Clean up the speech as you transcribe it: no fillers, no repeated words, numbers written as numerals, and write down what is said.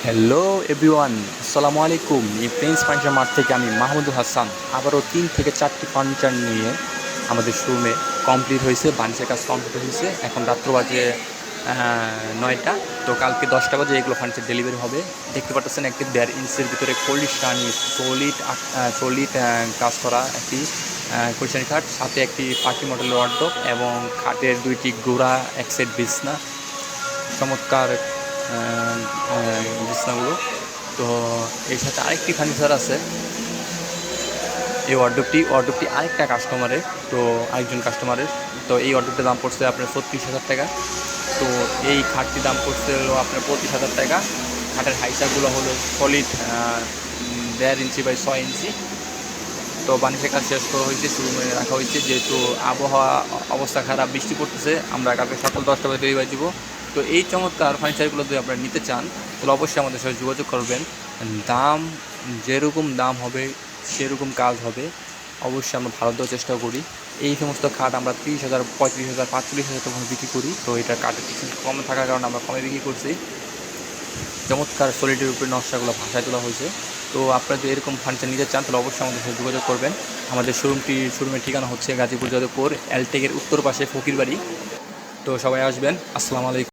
Hello everyone, আসসালামু আলাইকুম। এই প্রিন্স ফার্নিচার মার্ট থেকে আমি মাহমুদুল হাসান আবারও 3 থেকে 4টি ফার্নিচার নিয়ে আমাদের শোরুমে কমপ্লিট হয়েছে। বানিশের কাজ কমপ্লিট হয়েছে। এখন রাত্র বাজে 9টা। তো কালকে 10টা বাজে এগুলো ফার্নিচার ডেলিভারি হবে। দেখতে পাচ্ছেন একটি 1.5 ইঞ্চের ভিতরে কোল্ডিস্টানি সলিড কাজ করা একটি কুশন খাট, সাথে একটি পাখি মডেলের ওয়ার্ডরোব এবং খাটের 2টি গোড়া, এক সেট বিছনা, চমৎকার বিছনাগুলো। তো এর সাথে আরেকটি ফার্নিচার আছে। এই ওয়ার্ডরোবটি আরেকটা কাস্টমারের, তো আরেকজন কাস্টমারের। তো এই ওয়ার্ডরোবটির দাম পড়ছে আপনার 36,000 টাকা। তো এই খাটটির দাম পড়ছে হলো আপনার 25,000 টাকা। খাটের হাইসাগুলো হলো সলিড 1.5 ইঞ্চি বাই 6 ইঞ্চি। তো বানিশের কাজ শেষ করা হয়েছে, শোরুমে রাখা হয়েছে। যেহেতু আবহাওয়া অবস্থা খারাপ, বৃষ্টি পড়তেছে, আমরা কালকে সকাল 10টা বাজে ডেলিভারি দিব। তো এই চমৎকার ফার্নিচারগুলো যদি আপনারা নিতে চান তাহলে অবশ্যই আমাদের সাথে যোগাযোগ করবেন। দাম যেরকম দাম হবে সেরকম কাজ হবে। অবশ্যই আমরা ভালো দেওয়ার চেষ্টা করি। এই সমস্ত খাট আমরা 30,000, 35,000, 45,000 টাকা বিক্রি করি। তো এটা কাঠের কিছু কমে থাকার কারণে আমরা কমে বিক্রি করছি। চমৎকার সলিডের উপরে নকশাগুলো ভাষায় তোলা হয়েছে। তো আপনারা যদি এরকম ফার্নিচার নিতে চান তাহলে অবশ্যই আমাদের সাথে যোগাযোগ করবেন। আমাদের শোরুমের ঠিকানা হচ্ছে গাজীপুর যাদবপুর, এলটেকের উত্তর পাশে ফকির বাড়ি। তো সবাই আসবেন। আসসালামু আলাইকুম।